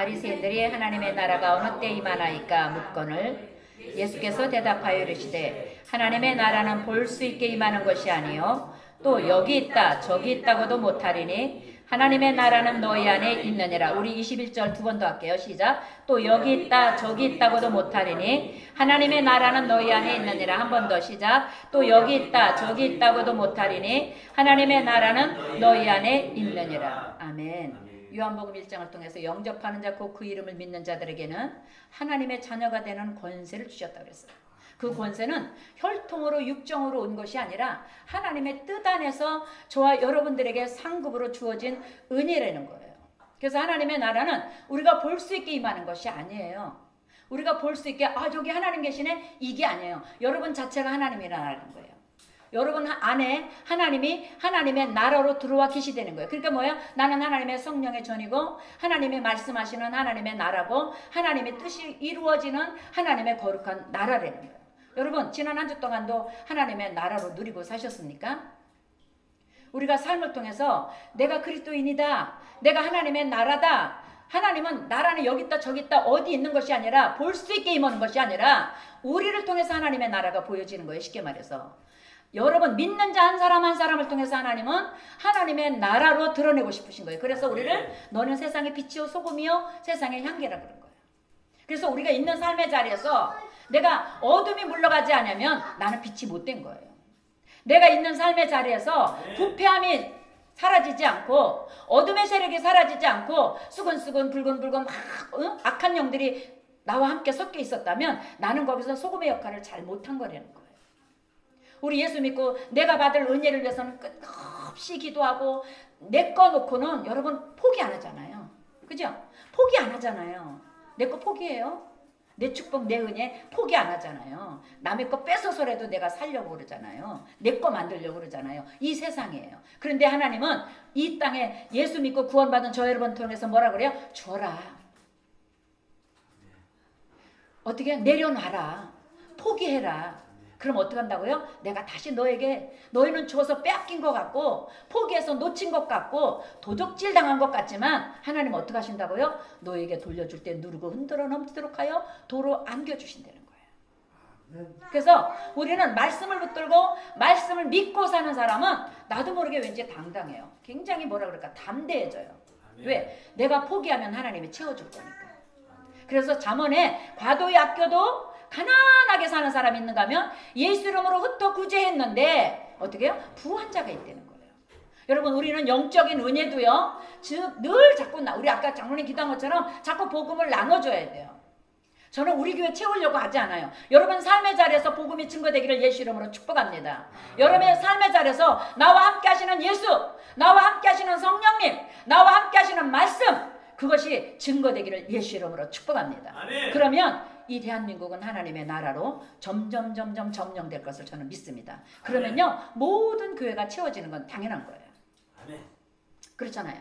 바리새인들이 하나님의 나라가 어느 때 임하나이까 묻거늘 예수께서 대답하여 이르시되 하나님의 나라는 볼 수 있게 임하는 것이 아니요 또 여기 있다 저기 있다고도 못하리니 하나님의 나라는 너희 안에 있느니라. 우리 21절 두 번 더 할게요. 시작. 또 여기 있다 저기 있다고도 못하리니 하나님의 나라는 너희 안에 있느니라. 한 번 더 시작. 또 여기 있다 저기 있다고도 못하리니 하나님의 나라는 너희 안에 있느니라. 아멘. 요한복음 1장을 통해서 영접하는 자 곧 그 이름을 믿는 자들에게는 하나님의 자녀가 되는 권세를 주셨다고 그랬어요. 그 권세는 혈통으로 육정으로 온 것이 아니라 하나님의 뜻 안에서 저와 여러분들에게 상급으로 주어진 은혜라는 거예요. 그래서 하나님의 나라는 우리가 볼 수 있게 임하는 것이 아니에요. 우리가 볼 수 있게 저기 하나님 계시네 이게 아니에요. 여러분 자체가 하나님이라는 거예요. 여러분 안에 하나님이 하나님의 나라로 들어와 계시되는 거예요. 그러니까 뭐야? 나는 하나님의 성령의 전이고 하나님이 말씀하시는 하나님의 나라고 하나님의 뜻이 이루어지는 하나님의 거룩한 나라라는 거예요. 여러분 지난 한 주 동안도 하나님의 나라로 누리고 사셨습니까? 우리가 삶을 통해서 내가 그리스도인이다. 내가 하나님의 나라다. 하나님은 나라는 여기 있다 저기 있다 어디 있는 것이 아니라 볼 수 있게 임하는 것이 아니라 우리를 통해서 하나님의 나라가 보여지는 거예요. 쉽게 말해서. 여러분 믿는 자 한 사람 한 사람을 통해서 하나님은 하나님의 나라로 드러내고 싶으신 거예요. 그래서 우리를 너는 세상의 빛이요 소금이요 세상의 향기라 그런 거예요. 그래서 우리가 있는 삶의 자리에서 내가 어둠이 물러가지 않으면 나는 빛이 못된 거예요. 내가 있는 삶의 자리에서 부패함이 사라지지 않고 어둠의 세력이 사라지지 않고 수근수근 붉은붉은 막 악한 영들이 나와 함께 섞여 있었다면 나는 거기서 소금의 역할을 잘 못한 거라는 거예요. 우리 예수 믿고 내가 받을 은혜를 위해서는 끝없이 기도하고 내 거 놓고는 여러분 포기 안 하잖아요. 그죠? 포기 안 하잖아요. 내 거 포기해요? 내 축복, 내 은혜 포기 안 하잖아요. 남의 거 뺏어서라도 내가 살려고 그러잖아요. 내 거 만들려고 그러잖아요. 이 세상이에요. 그런데 하나님은 이 땅에 예수 믿고 구원받은 저 여러분 통해서 뭐라 그래요? 줘라. 어떻게 내려놔라. 포기해라. 그럼 어떻게 한다고요? 내가 다시 너희는 줘서 빼앗긴 것 같고 포기해서 놓친 것 같고 도적질 당한 것 같지만 하나님 어떻게 하신다고요? 너에게 돌려줄 때 누르고 흔들어 넘치도록 하여 도로 안겨주신다는 거예요. 그래서 우리는 말씀을 붙들고 말씀을 믿고 사는 사람은 나도 모르게 왠지 당당해요. 굉장히 뭐라 그럴까? 담대해져요. 왜? 내가 포기하면 하나님이 채워줄 거니까. 그래서 잠언에 과도히 아껴도 가난하게 사는 사람이 있는가 하면 예수 이름으로 흩어 구제했는데 어떻게 해요? 부한 자가 있다는 거예요. 여러분 우리는 영적인 은혜도요. 늘 자꾸 우리 아까 장로님 기도한 것처럼 자꾸 복음을 나눠줘야 돼요. 저는 우리 교회 채우려고 하지 않아요. 여러분 삶의 자리에서 복음이 증거되기를 예수 이름으로 축복합니다. 여러분의 삶의 자리에서 나와 함께 하시는 예수, 나와 함께 하시는 성령님, 나와 함께 하시는 말씀 그것이 증거되기를 예수 이름으로 축복합니다. 아멘. 그러면 이 대한민국은 하나님의 나라로 점점 점령될 것을 저는 믿습니다. 그러면요 모든 교회가 채워지는 건 당연한 거예요. 그렇잖아요.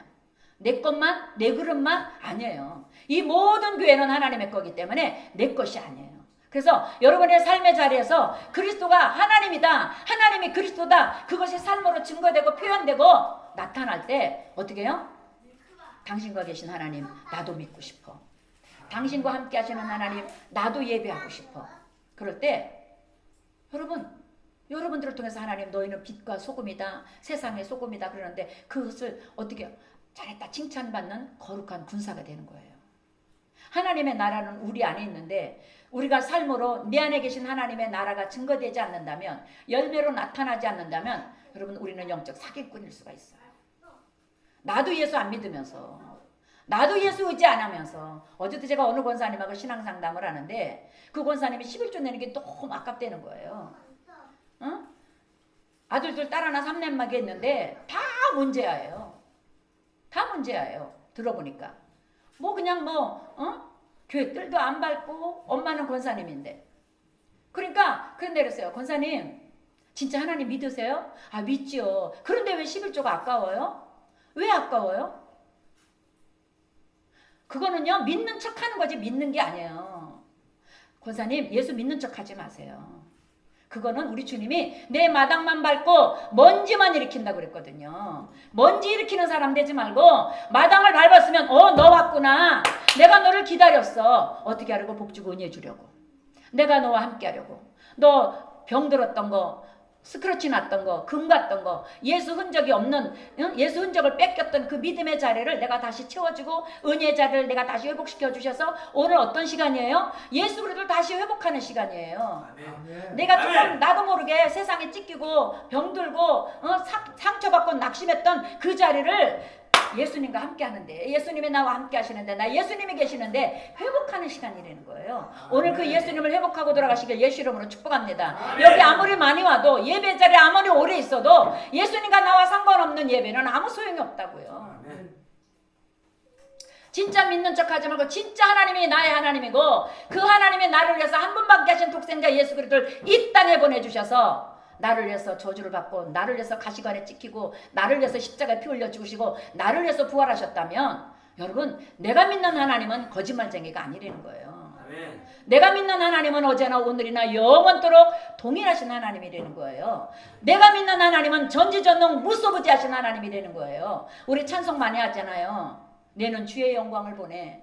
내 것만 내 그릇만 아니에요. 이 모든 교회는 하나님의 거기 때문에 내 것이 아니에요. 그래서 여러분의 삶의 자리에서 그리스도가 하나님이다. 하나님이 그리스도다. 그것이 삶으로 증거되고 표현되고 나타날 때 어떻게 해요? 당신과 계신 하나님 나도 믿고 싶어. 당신과 함께 하시는 하나님 나도 예배하고 싶어. 그럴 때 여러분들을 통해서 하나님 너희는 빛과 소금이다. 세상의 소금이다. 그러는데 그것을 어떻게 해요? 잘했다 칭찬받는 거룩한 군사가 되는 거예요. 하나님의 나라는 우리 안에 있는데 우리가 삶으로 내 안에 계신 하나님의 나라가 증거되지 않는다면 열매로 나타나지 않는다면 여러분 우리는 영적 사기꾼일 수가 있어요. 나도 예수 안 믿으면서 나도 예수 의지 안 하면서 어제도 제가 어느 권사님하고 신앙상담을 하는데 그 권사님이 11조 내는 게 너무 아깝다는 거예요. 어? 아들들 딸 하나 3넷마게 했는데 다 문제예요. 다 문제예요. 들어보니까 그냥 교회 뜰도 안 밟고 엄마는 권사님인데 그러니까 그런데 그랬어요. 권사님 진짜 하나님 믿으세요? 아 믿지요. 그런데 왜 11조가 아까워요? 왜 아까워요? 그거는요 믿는 척 하는 거지 믿는 게 아니에요. 권사님 예수 믿는 척 하지 마세요. 그거는 우리 주님이 내 마당만 밟고 먼지만 일으킨다고 그랬거든요. 먼지 일으키는 사람 되지 말고 마당을 밟았으면 너 왔구나. 내가 너를 기다렸어. 어떻게 하려고? 복 주고 은혜 주려고. 내가 너와 함께 하려고. 너 병들었던 거, 스크러치 났던 거, 금 갔던 거, 예수 흔적이 없는, 예수 흔적을 뺏겼던 그 믿음의 자리를 내가 다시 채워주고 은혜의 자리를 내가 다시 회복시켜 주셔서 오늘 어떤 시간이에요? 예수 그리스도를 다시 회복하는 시간이에요. 아멘. 내가 조금 나도 모르게 세상에 찢기고 병들고 상처받고 낙심했던 그 자리를 예수님과 함께 하는데, 예수님이 나와 함께 하시는데, 나 예수님이 계시는데 회복하는 시간이라는 거예요. 오늘 그 예수님을 회복하고 돌아가시길 예수 이름으로 축복합니다. 여기 아무리 많이 와도, 예배 자리에 아무리 오래 있어도 예수님과 나와 상관없는 예배는 아무 소용이 없다고요. 진짜 믿는 척 하지 말고 진짜 하나님이 나의 하나님이고 그 하나님이 나를 위해서 한 분밖에 하신 독생자 예수 그리스도를 이 땅에 보내주셔서 나를 위해서 저주를 받고 나를 위해서 가시관에 찍히고 나를 위해서 십자가에 피 흘려 죽으시고 나를 위해서 부활하셨다면 여러분, 내가 믿는 하나님은 거짓말쟁이가 아니라는 거예요. 아멘. 내가 믿는 하나님은 어제나 오늘이나 영원토록 동일하신 하나님이라는 거예요. 내가 믿는 하나님은 전지전능 무소부지하신 하나님이라는 거예요. 우리 찬송 많이 하잖아요. 내는 주의 영광을 보내.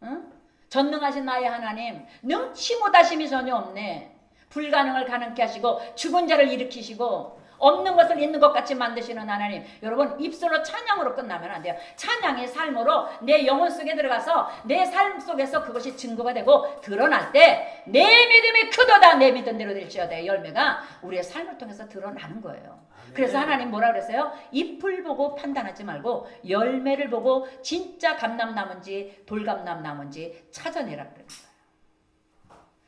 응? 전능하신 나의 하나님, 능치 못하심이 전혀 없네. 불가능을 가능케 하시고 죽은 자를 일으키시고 없는 것을 있는 것 같이 만드시는 하나님. 여러분, 입술로 찬양으로 끝나면 안 돼요. 찬양의 삶으로 내 영혼 속에 들어가서 내 삶 속에서 그것이 증거가 되고 드러날 때 내 믿음이 크도다 내 믿은 대로 될지어다 열매가 우리의 삶을 통해서 드러나는 거예요. 그래서 하나님 뭐라 그랬어요? 잎을 보고 판단하지 말고 열매를 보고 진짜 감람나무인지 돌감람나무인지 찾아내라 그랬어요.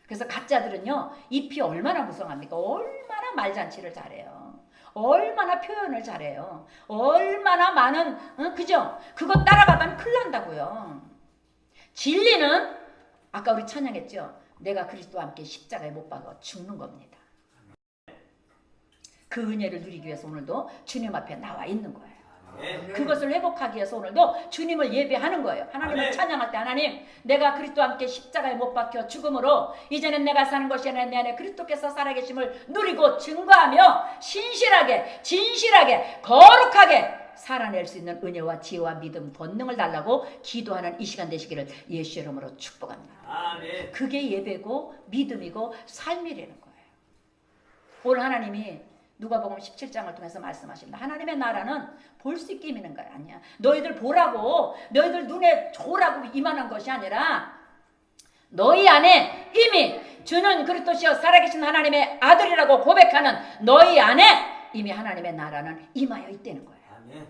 그래서 가짜들은요, 잎이 얼마나 무성합니까? 얼마나 말잔치를 잘해요. 얼마나 표현을 잘해요. 얼마나 많은, 그죠? 그거 따라가면 큰일 난다고요. 진리는 아까 우리 찬양했죠? 내가 그리스도와 함께 십자가에 못 박아 죽는 겁니다. 그 은혜를 누리기 위해서 오늘도 주님 앞에 나와 있는 거예요. 그것을 회복하기 위해서 오늘도 주님을 예배하는 거예요. 하나님을 찬양할 때 하나님, 내가 그리스도와 함께 십자가에 못 박혀 죽음으로 이제는 내가 사는 것이 아니라 내 안에 그리스도께서 살아계심을 누리고 증거하며 신실하게 진실하게 거룩하게 살아낼 수 있는 은혜와 지혜와 믿음 권능을 달라고 기도하는 이 시간 되시기를 예수 이름으로 축복합니다. 아멘. 그게 예배고 믿음이고 삶이라는 거예요. 오늘 하나님이 누가복음 17장을 통해서 말씀하십니다. 하나님의 나라는 볼 수 있게 임하는 거 아니야. 너희들 보라고, 너희들 눈에 좋으라고 임하는 것이 아니라 너희 안에 이미 주는 그리스도시여 살아계신 하나님의 아들이라고 고백하는 너희 안에 이미 하나님의 나라는 임하여 있다는 거예요. 아멘.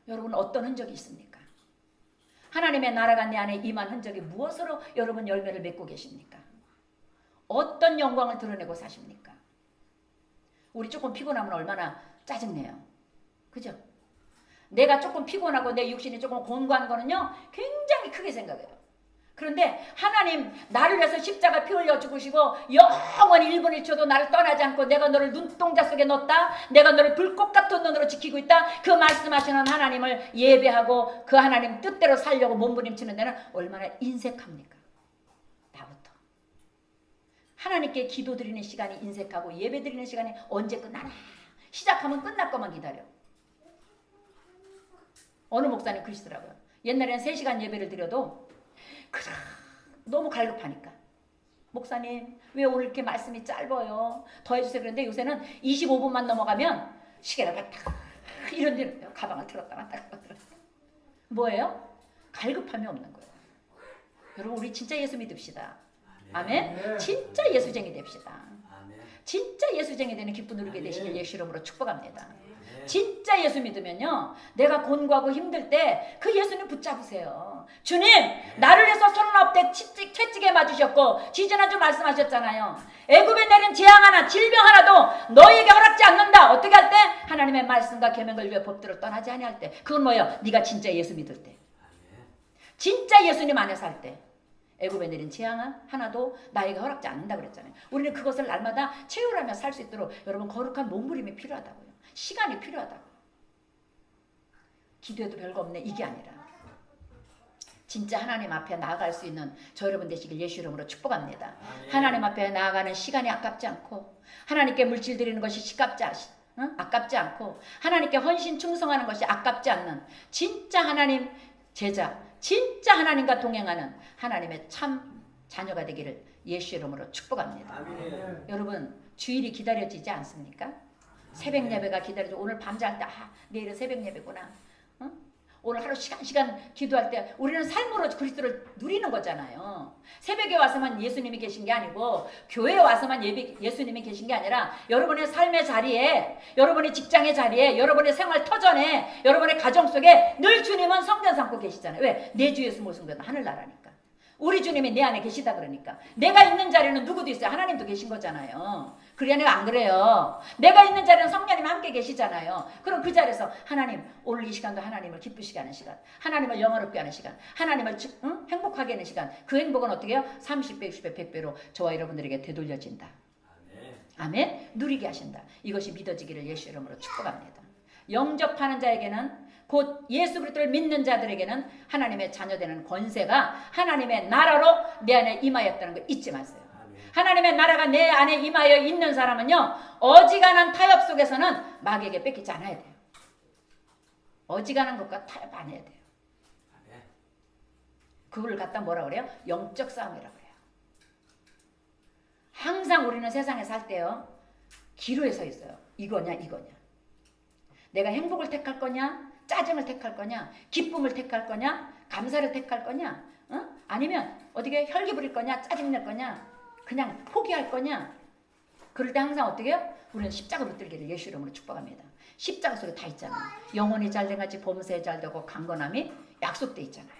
여러분, 어떤 흔적이 있습니까? 하나님의 나라가 내 안에 임한 흔적이 무엇으로 여러분 열매를 맺고 계십니까? 어떤 영광을 드러내고 사십니까? 우리 조금 피곤하면 얼마나 짜증내요. 그죠? 내가 조금 피곤하고 내 육신이 조금 곤고한 거는요, 굉장히 크게 생각해요. 그런데 하나님 나를 위해서 십자가 피 흘려 죽으시고 영원히 1분 1초도 나를 떠나지 않고 내가 너를 눈동자 속에 넣었다. 내가 너를 불꽃 같은 눈으로 지키고 있다. 그 말씀하시는 하나님을 예배하고 그 하나님 뜻대로 살려고 몸부림치는 데는 얼마나 인색합니까? 나부터. 하나님께 기도 드리는 시간이 인색하고 예배 드리는 시간이 언제 끝나나? 시작하면 끝날 것만 기다려. 어느 목사님 그러시더라고요. 옛날에는 3시간 예배를 드려도 너무 갈급하니까 목사님 왜 오늘 이렇게 말씀이 짧아요? 더 해주세요. 그런데 요새는 25분만 넘어가면 시계를 갖다 이런 데는 가방을 들었다 놨다 뭐예요? 갈급함이 없는 거예요. 여러분, 우리 진짜 예수 믿읍시다. 아멘. 진짜 예수쟁이 됩시다. 진짜 예수쟁이 되는 기쁨 누리게 되시길 예수 이름으로 축복합니다. 진짜 예수 믿으면요, 내가 곤고하고 힘들 때 그 예수님 붙잡으세요. 주님, 나를 위해서 손은 채찍에 맞으셨고 지지난주 말씀하셨잖아요. 애굽에 내린 재앙 하나, 질병 하나도 너희에게 허락지 않는다. 어떻게 할 때? 하나님의 말씀과 계명을 위해 법대로 떠나지 아니할 때. 그건 뭐예요? 네가 진짜 예수 믿을 때. 진짜 예수님 안에서 할 때. 애굽에 내린 재앙 하나도 나에게 허락지 않는다 그랬잖아요. 우리는 그것을 날마다 채우라며 살 수 있도록 여러분 거룩한 몸부림이 필요하다고요. 시간이 필요하다고요. 기도해도 별거 없네 이게 아니라 진짜 하나님 앞에 나아갈 수 있는 저 여러분 되시길 예수 이름으로 축복합니다. 하나님 앞에 나아가는 시간이 아깝지 않고 하나님께 물질 드리는 것이 아깝지 않고 하나님께 헌신 충성하는 것이 아깝지 않는 진짜 하나님 제자, 진짜 하나님과 동행하는 하나님의 참 자녀가 되기를 예수 이름으로 축복합니다. 여러분 주일이 기다려지지 않습니까? 새벽 예배가 기다려져. 오늘 밤잘 때 내일은 새벽 예배구나. 오늘 하루 시간 기도할 때 우리는 삶으로 그리스도를 누리는 거잖아요. 새벽에 와서만 예수님이 계신 게 아니고 교회에 와서만 예수님이 계신 게 아니라 여러분의 삶의 자리에, 여러분의 직장의 자리에, 여러분의 생활 터전에, 여러분의 가정 속에 늘 주님은 성전 삼고 계시잖아요. 왜? 내 주 예수 모습은 하늘나라니까. 우리 주님이 내 안에 계시다 그러니까. 내가 있는 자리는 누구도 있어요. 하나님도 계신 거잖아요. 그러니까 안 그래요. 내가 있는 자리는 성령님 함께 계시잖아요. 그럼 그 자리에서 하나님, 오늘 이 시간도 하나님을 기쁘시게 하는 시간, 하나님을 영화롭게 하는 시간, 하나님을 행복하게 하는 시간. 그 행복은 어떻게 해요? 30배, 60배, 100배로 저와 여러분들에게 되돌려진다. 아멘. 누리게 하신다. 이것이 믿어지기를 예수 이름으로 축복합니다. 영접하는 자에게는, 곧 예수 그리스도를 믿는 자들에게는 하나님의 자녀되는 권세가 하나님의 나라로 내 안에 임하였다는 거 잊지 마세요. 하나님의 나라가 내 안에 임하여 있는 사람은요, 어지간한 타협 속에서는 마귀에게 뺏기지 않아야 돼요. 어지간한 것과 타협 안 해야 돼요. 그걸 갖다 뭐라 그래요? 영적 싸움이라고 그래요. 항상 우리는 세상에 살 때요, 기로에 서 있어요. 이거냐. 내가 행복을 택할 거냐, 짜증을 택할 거냐, 기쁨을 택할 거냐, 감사를 택할 거냐, 아니면 어떻게 혈기 부릴 거냐, 짜증 낼 거냐, 그냥 포기할 거냐. 그럴 때 항상 어떻게 해요? 우리는 십자가 붙들기를 예수 이름으로 축복합니다. 십자가 속에 다 있잖아요. 영혼이 잘된 같이 범사에 잘되고 강건함이 약속돼 있잖아요.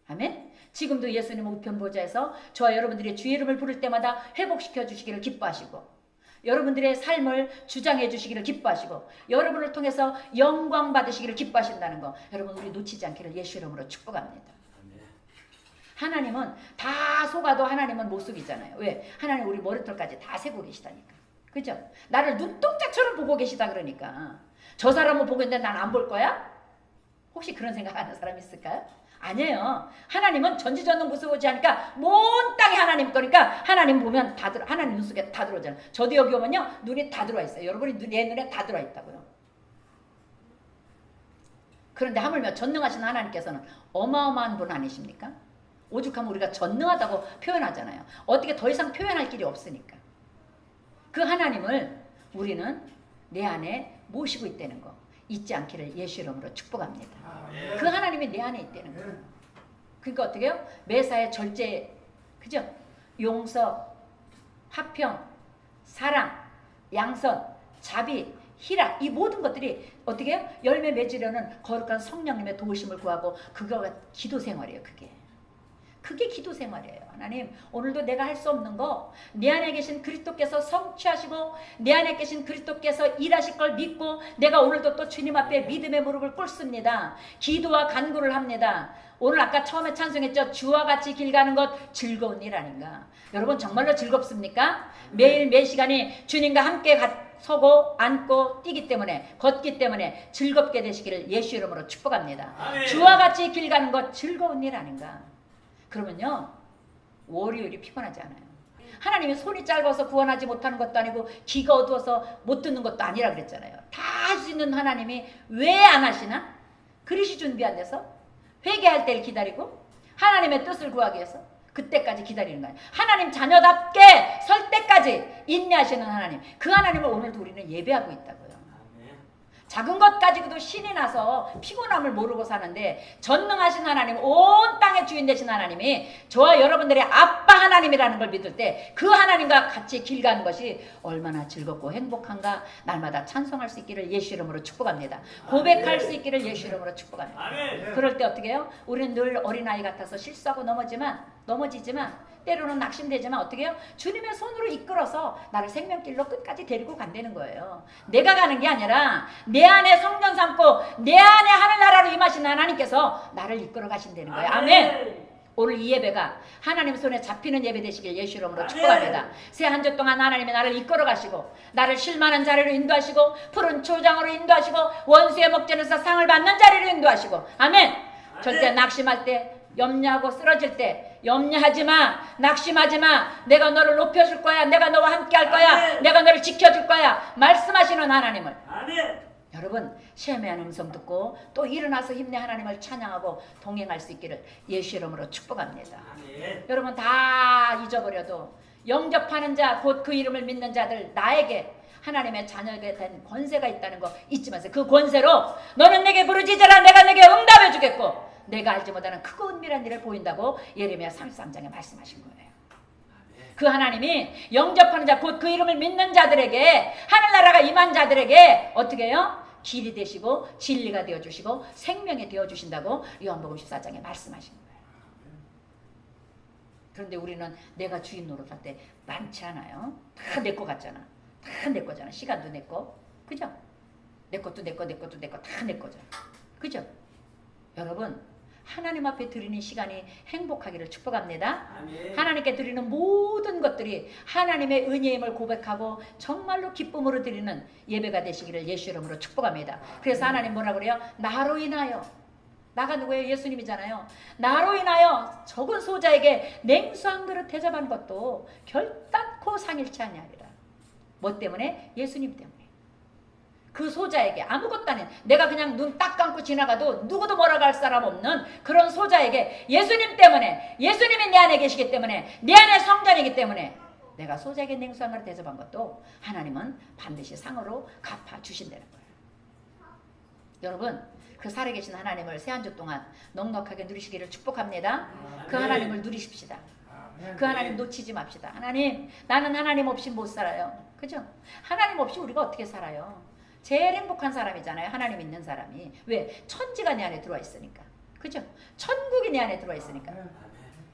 아멘. 지금도 예수님 우편 보좌에서 저와 여러분들이 주의 이름을 부를 때마다 회복시켜 주시기를 기뻐하시고, 여러분들의 삶을 주장해 주시기를 기뻐하시고, 여러분을 통해서 영광 받으시기를 기뻐하신다는 거, 여러분 우리 놓치지 않기를 예수 이름으로 축복합니다. 하나님은 다 속아도 하나님은 못 속이잖아요. 왜? 하나님 우리 머리털까지 다 세고 계시다니까. 그죠? 나를 눈동자처럼 보고 계시다 그러니까. 저 사람은 보고 있는데 난 안 볼 거야? 혹시 그런 생각하는 사람 있을까요? 아니에요. 하나님은 전지전능무서우지 하니까 온 땅이 하나님 거니까 하나님 보면 다 들어, 하나님 눈 속에 다 들어오잖아요. 저도 여기 오면요, 눈이 다 들어와 있어요. 여러분이 내 눈에 다 들어와 있다고요. 그런데 하물며 전능하신 하나님께서는 어마어마한 분 아니십니까? 오죽하면 우리가 전능하다고 표현하잖아요. 어떻게 더 이상 표현할 길이 없으니까. 그 하나님을 우리는 내 안에 모시고 있다는 거 잊지 않기를 예수 이름으로 축복합니다. 그 하나님이 내 안에 있다는 거. 그러니까 어떻게 해요? 매사에 절제, 그죠? 용서, 화평, 사랑, 양선, 자비, 희락, 이 모든 것들이 어떻게 해요? 열매 맺으려는 거룩한 성령님의 도우심을 구하고, 그거가 기도 생활이에요. 그게 기도 생활이에요. 하나님, 오늘도 내가 할 수 없는 거 내 안에 계신 그리스도께서 성취하시고 내 안에 계신 그리스도께서 일하실 걸 믿고 내가 오늘도 또 주님 앞에 믿음의 무릎을 꿇습니다. 기도와 간구를 합니다. 오늘 아까 처음에 찬송했죠. 주와 같이 길 가는 것 즐거운 일 아닌가. 여러분 정말로 즐겁습니까? 매일 매 시간이 주님과 함께 서고 앉고 뛰기 때문에, 걷기 때문에 즐겁게 되시기를 예수 이름으로 축복합니다. 아멘. 주와 같이 길 가는 것 즐거운 일 아닌가. 그러면요, 월요일이 피곤하지 않아요. 하나님이 손이 짧아서 구원하지 못하는 것도 아니고 귀가 어두워서 못 듣는 것도 아니라 그랬잖아요. 다 할 수 있는 하나님이 왜 안 하시나? 그릇이 준비 안 돼서 회개할 때를 기다리고 하나님의 뜻을 구하기 위해서 그때까지 기다리는 거예요. 하나님 자녀답게 설 때까지 인내하시는 하나님, 그 하나님을 오늘도 우리는 예배하고 있다고요. 작은 것 가지고도 신이 나서 피곤함을 모르고 사는데, 전능하신 하나님, 온 땅의 주인 되신 하나님이 저와 여러분들의 아빠 하나님이라는 걸 믿을 때 그 하나님과 같이 길 가는 것이 얼마나 즐겁고 행복한가. 날마다 찬송할 수 있기를 예수 이름으로 축복합니다. 고백할 수 있기를 예수 이름으로 축복합니다. 그럴 때 어떻게 해요? 우리는 늘 어린아이 같아서 실수하고 넘어지지만 때로는 낙심되지만 어떻게 해요? 주님의 손으로 이끌어서 나를 생명길로 끝까지 데리고 간다는 거예요. 내가 가는 게 아니라 내 안에 성령 삼고 내 안에 하늘나라로 임하신 하나님께서 나를 이끌어 가신다는 거예요. 아멘. 오늘 이 예배가 하나님 손에 잡히는 예배 되시길 예수 이름으로 축복합니다. 새 한 주 동안 하나님이 나를 이끌어 가시고 나를 쉴만한 자리로 인도하시고 푸른 초장으로 인도하시고 원수의 목전에서 상을 받는 자리로 인도하시고, 아멘. 절대 낙심할 때 염려하고 쓰러질 때 염려하지 마, 낙심하지 마, 내가 너를 높여줄 거야, 내가 너와 함께 할 거야, 아멘. 내가 너를 지켜줄 거야 말씀하시는 하나님을, 아멘. 여러분 셰메한 음성 듣고 또 일어나서 힘내 하나님을 찬양하고 동행할 수 있기를 예수 이름으로 축복합니다. 아멘. 여러분 다 잊어버려도 영접하는 자, 곧 그 이름을 믿는 자들, 나에게 하나님의 자녀에게 된 권세가 있다는 거 잊지 마세요. 그 권세로 너는 내게 부르짖으라, 내가 내게 응답해 주겠고 내가 알지 못하는 크고 은밀한 일을 보인다고 예레미야 33장에 말씀하신 거예요. 그 하나님이 영접하는 자, 곧 그 이름을 믿는 자들에게, 하늘나라가 임한 자들에게 어떻게 해요? 길이 되시고 진리가 되어주시고 생명이 되어주신다고 요한복음 14장에 말씀하신 거예요. 그런데 우리는 내가 주인 노릇할 때 많지 않아요. 다 내 거 같잖아. 다 내 거잖아. 시간도 내 거. 그죠? 내 것도 내 거, 내 것도 내 거, 다 내 거잖아. 그죠? 여러분, 하나님 앞에 드리는 시간이 행복하기를 축복합니다. 아멘. 하나님께 드리는 모든 것들이 하나님의 은혜임을 고백하고 정말로 기쁨으로 드리는 예배가 되시기를 예수 이름으로 축복합니다. 그래서 하나님 뭐라 그래요? 나로 인하여, 나가 누구예요? 예수님이잖아요. 나로 인하여 적은 소자에게 냉수 한 그릇 대접한 것도 결단코 상일치 아니하리라. 뭐 때문에? 예수님 때문에. 그 소자에게 아무것도 아닌, 내가 그냥 눈 딱 감고 지나가도 누구도 뭐라고 할 사람 없는 그런 소자에게 예수님 때문에, 예수님이 내 안에 계시기 때문에, 내 안에 성전이기 때문에 내가 소자에게 냉수 한 그릇 대접한 것도 하나님은 반드시 상으로 갚아주신다는 거예요. 여러분, 그 살아계신 하나님을 새 한 주 동안 넉넉하게 누리시기를 축복합니다. 그 하나님을 누리십시다. 그 하나님 놓치지 맙시다. 하나님, 나는 하나님 없이 못 살아요. 그죠? 하나님 없이 우리가 어떻게 살아요? 제일 행복한 사람이잖아요. 하나님 있는 사람이. 왜? 천지가 내 안에 들어와 있으니까. 그죠? 천국이 내 안에 들어와 있으니까.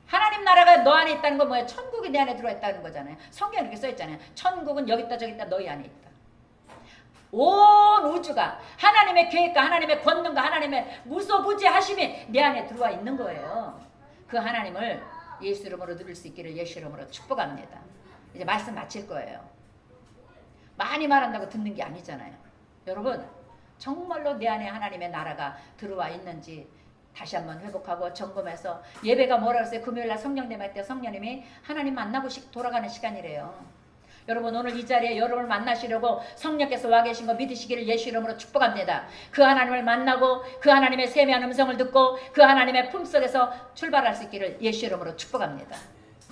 하나님 나라가 너 안에 있다는 건 뭐예요? 천국이 내 안에 들어와 있다는 거잖아요. 성경에 이렇게 써있잖아요. 천국은 여기 있다 저기 있다 너희 안에 있다. 온 우주가 하나님의 계획과 하나님의 권능과 하나님의 무소부지하심이 내 안에 들어와 있는 거예요. 그 하나님을 예수 이름으로 누릴 수 있기를 예수 이름으로 축복합니다. 이제 말씀 마칠 거예요. 많이 말한다고 듣는 게 아니잖아요. 여러분, 정말로 내 안에 하나님의 나라가 들어와 있는지 다시 한번 회복하고 점검해서, 예배가 뭐라 그랬어요? 금요일날 성령 내말 때 성령님이 하나님 만나고 돌아가는 시간이래요. 여러분, 오늘 이 자리에 여러분을 만나시려고 성령께서 와 계신 거 믿으시기를 예수 이름으로 축복합니다. 그 하나님을 만나고 그 하나님의 세미한 음성을 듣고 그 하나님의 품속에서 출발할 수 있기를 예수 이름으로 축복합니다.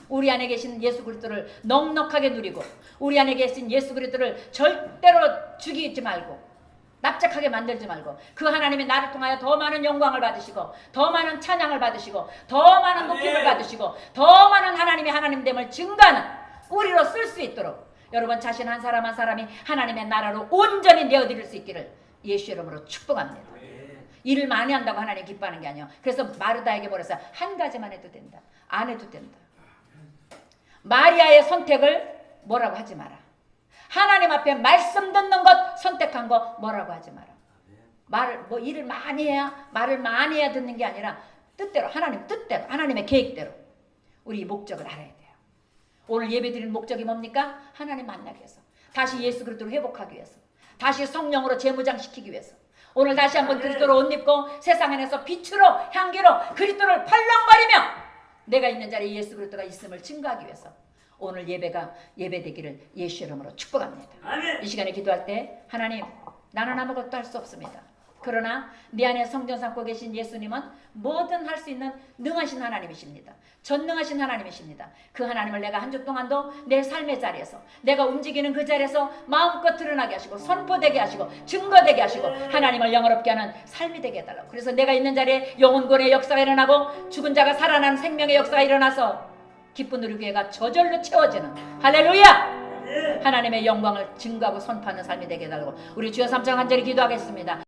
우리 안에 계신 예수 그리스도를 넉넉하게 누리고 우리 안에 계신 예수 그리스도를 절대로 죽이지 말고 납작하게 만들지 말고 그 하나님이 나를 통하여 더 많은 영광을 받으시고 더 많은 찬양을 받으시고 더 많은 높임을 받으시고 더 많은 하나님의 하나님됨을 증거하는 우리로 쓸 수 있도록 여러분 자신 한 사람 한 사람이 하나님의 나라로 온전히 내어드릴 수 있기를 예수 이름으로 축복합니다. 일을 많이 한다고 하나님 기뻐하는 게 아니에요. 그래서 마르다에게 뭐랬어요? 한 가지만 해도 된다. 안 해도 된다. 마리아의 선택을 뭐라고 하지 마라. 하나님 앞에 말씀 듣는 것 선택한 거 뭐라고 하지 마라. 일을 많이 해야, 말을 많이 해야 듣는 게 아니라 뜻대로, 하나님 뜻대로, 하나님의 계획대로 우리 목적을 알아야 돼요. 오늘 예배 드리는 목적이 뭡니까? 하나님 만나기 위해서, 다시 예수 그리스도로 회복하기 위해서, 다시 성령으로 재무장시키기 위해서, 오늘 다시 한번 그리스도로 옷 입고 세상 안에서 빛으로 향기로 그리스도를 팔랑거리며 내가 있는 자리에 예수 그리스도가 있음을 증거하기 위해서 오늘 예배가 예배되기를 예수 이름으로 축복합니다. 아멘. 이 시간에 기도할 때 하나님, 나는 아무것도 할 수 없습니다. 그러나 내 안에 성전 삼고 계신 예수님은 뭐든 할 수 있는 능하신 하나님이십니다. 전능하신 하나님이십니다. 그 하나님을 내가 한 주 동안도 내 삶의 자리에서 내가 움직이는 그 자리에서 마음껏 드러나게 하시고 선포되게 하시고 증거되게 하시고 하나님을 영화롭게 하는 삶이 되게 해달라고. 그래서 내가 있는 자리에 영혼권의 역사가 일어나고 죽은 자가 살아나는 생명의 역사가 일어나서 기쁜 우리 교회가 저절로 채워지는 할렐루야! 하나님의 영광을 증거하고 선포하는 삶이 되게 해달라고 우리 주여 삼창 간절히 기도하겠습니다.